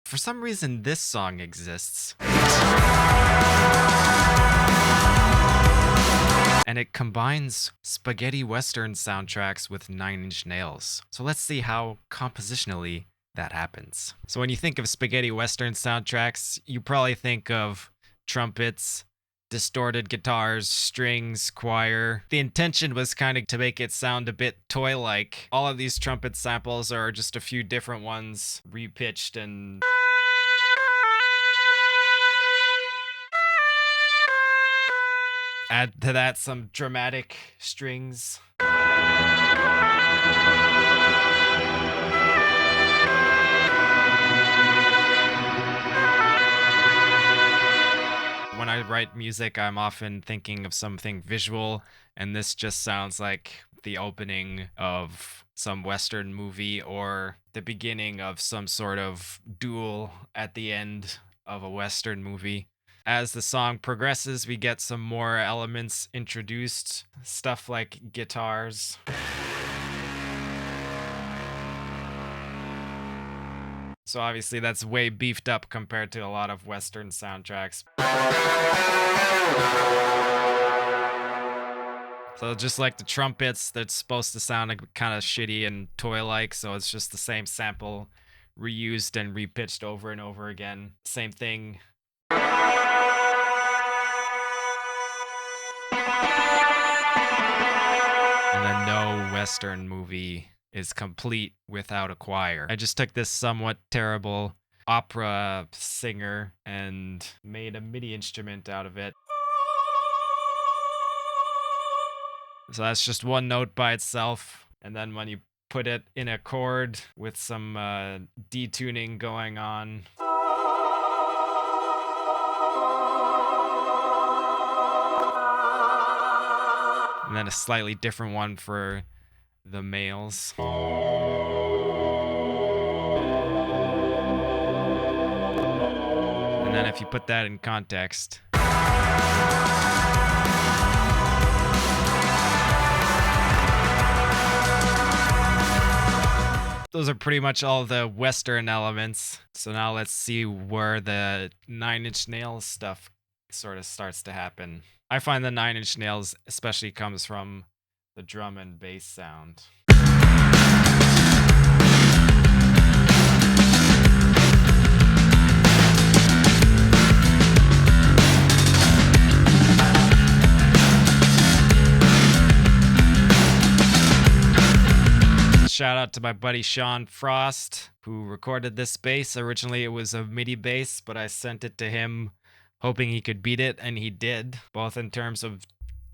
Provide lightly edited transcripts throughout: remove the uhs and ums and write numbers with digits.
For some reason, this song exists. And it combines spaghetti western soundtracks with Nine Inch Nails. So let's see how compositionally that happens. So when you think of spaghetti western soundtracks, you probably think of trumpets, distorted guitars, strings, choir. The intention was kind of to make it sound a bit toy-like. All of these trumpet samples are just a few different ones repitched and add to that some dramatic strings. When I write music, I'm often thinking of something visual, and this just sounds like the opening of some Western movie or the beginning of some sort of duel at the end of a Western movie. As the song progresses, we get some more elements introduced, stuff like guitars. So obviously that's way beefed up compared to a lot of Western soundtracks. So just like the trumpets, that's supposed to sound like kind of shitty and toy-like, so it's just the same sample reused and repitched over and over again. Same thing. And then no Western movie is complete without a choir. I just took this somewhat terrible opera singer and made a MIDI instrument out of it. So that's just one note by itself. And then when you put it in a chord with some detuning going on, and then a slightly different one for the males. And then if you put that in context, those are pretty much all the Western elements. So now let's see where the Nine Inch Nails stuff sort of starts to happen. I find the Nine Inch Nails especially comes from the drum and bass sound. Shout out to my buddy Seàn Frost, who recorded this bass. Originally, it was a MIDI bass, but I sent it to him hoping he could beat it, and he did, both in terms of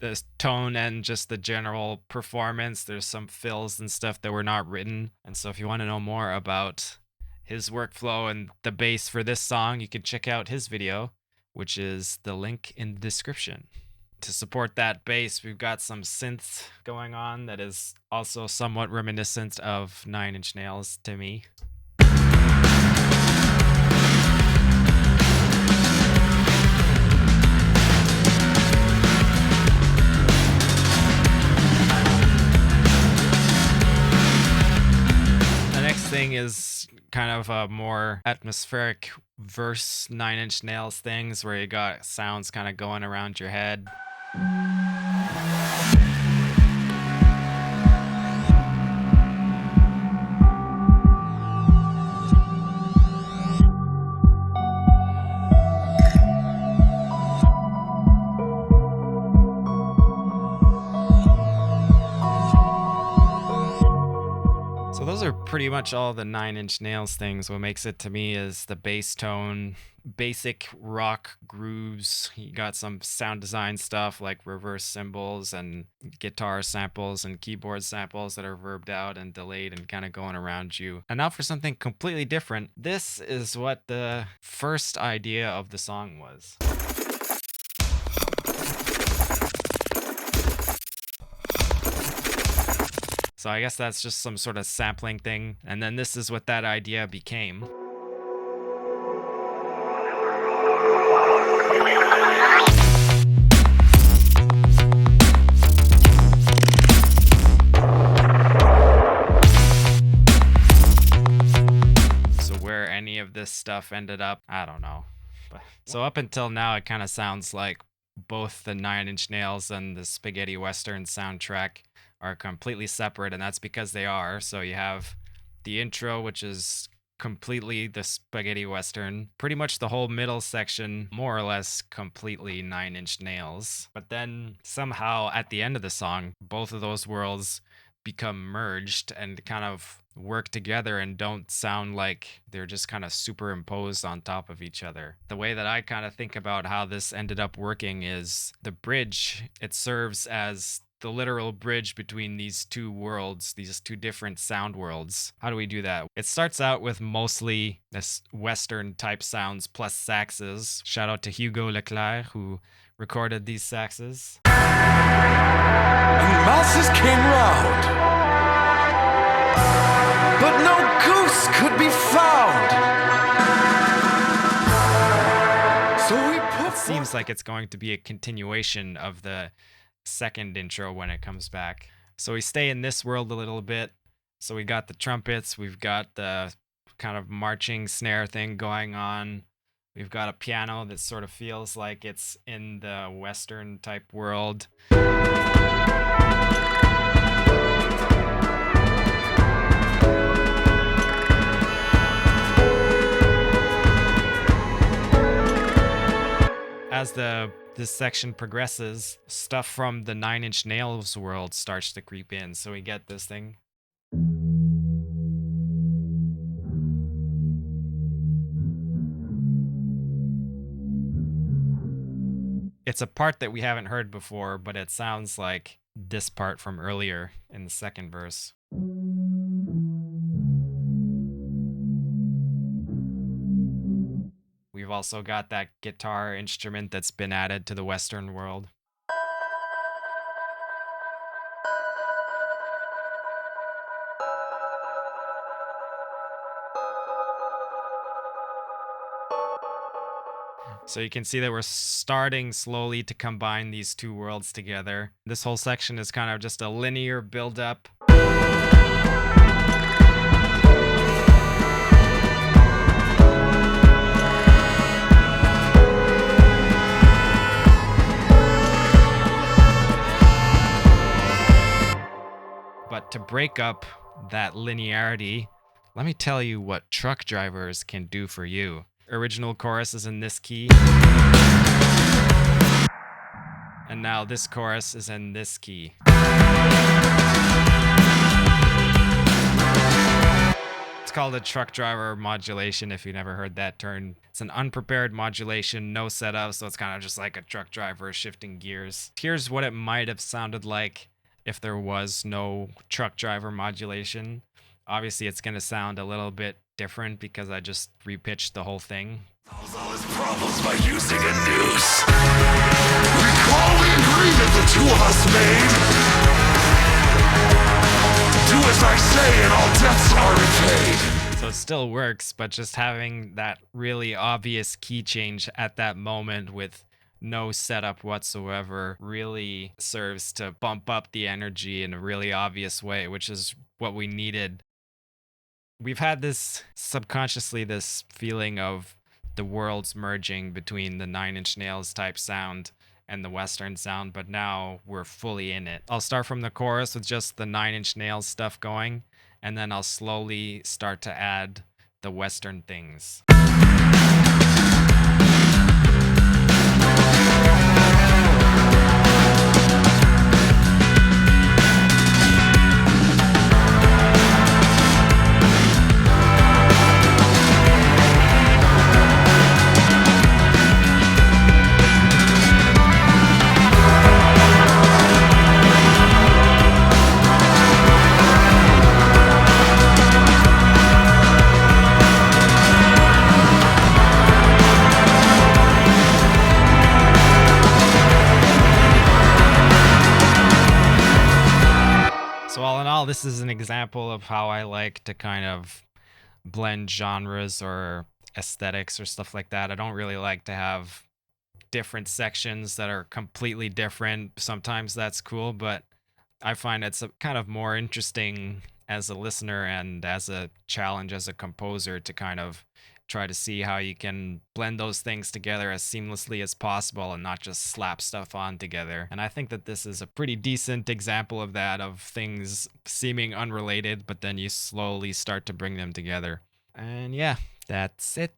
the tone and just the general performance. There's some fills and stuff that were not written. And so if you want to know more about his workflow and the bass for this song, you can check out his video, which is the link in the description. To support that bass, we've got some synth going on that is also somewhat reminiscent of Nine Inch Nails to me. The next thing is kind of a more atmospheric verse Nine Inch Nails things where you got sounds kind of going around your head. So those are pretty much all the Nine Inch Nails things. What makes it to me is the bass tone, basic rock grooves. You got some sound design stuff like reverse cymbals and guitar samples and keyboard samples that are reverbed out and delayed and kind of going around you. And now for something completely different. This is what the first idea of the song was. So I guess that's just some sort of sampling thing. And then this is what that idea became. So where any of this stuff ended up, I don't know. But so up until now, it kind of sounds like both the Nine Inch Nails and the Spaghetti Western soundtrack are completely separate, and that's because they are. So you have the intro, which is completely the Spaghetti Western, pretty much the whole middle section, more or less completely Nine Inch Nails. But then somehow at the end of the song, both of those worlds become merged and kind of work together and don't sound like they're just kind of superimposed on top of each other. The way that I kind of think about how this ended up working is the bridge, it serves as the literal bridge between these two worlds, these two different sound worlds. How do we do that? It starts out with mostly this Western type sounds plus saxes. Shout out to Hugo Leclerc who recorded these saxes. And masses came round, but no goose could be found. So we put. It seems like it's going to be a continuation of the second intro when it comes back. So we stay in this world a little bit. So we got the trumpets, we've got the kind of marching snare thing going on. We've got a piano that sort of feels like it's in the Western type world. As this section progresses, stuff from the Nine Inch Nails world starts to creep in. So we get this thing. It's a part that we haven't heard before, but it sounds like this part from earlier in the second verse. We've also got that guitar instrument that's been added to the Western world. So you can see that we're starting slowly to combine these two worlds together. This whole section is kind of just a linear build-up. But to break up that linearity, let me tell you what truck drivers can do for you. Original chorus is in this key. And now this chorus is in this key. It's called a truck driver modulation if you never heard that term. It's an unprepared modulation, no setup, so it's kind of just like a truck driver shifting gears. Here's what it might have sounded like if there was no truck driver modulation. Obviously, it's going to sound a little bit different because I just repitched the whole thing. Solves all his problems by using a noose. Recall the agreement the two of us made. Do as I say and all debts are repaid. So it still works, but just having that really obvious key change at that moment with no setup whatsoever really serves to bump up the energy in a really obvious way, which is what we needed. We've had this subconsciously, this feeling of the worlds merging between the Nine Inch Nails type sound and the Western sound, but now we're fully in it. I'll start from the chorus with just the Nine Inch Nails stuff going, and then I'll slowly start to add the Western things. So all in all, this is an example of how I like to kind of blend genres or aesthetics or stuff like that. I don't really like to have different sections that are completely different. Sometimes that's cool, but I find it's kind of more interesting as a listener and as a challenge as a composer to kind of try to see how you can blend those things together as seamlessly as possible and not just slap stuff on together. And I think that this is a pretty decent example of that, of things seeming unrelated, but then you slowly start to bring them together. And yeah, that's it.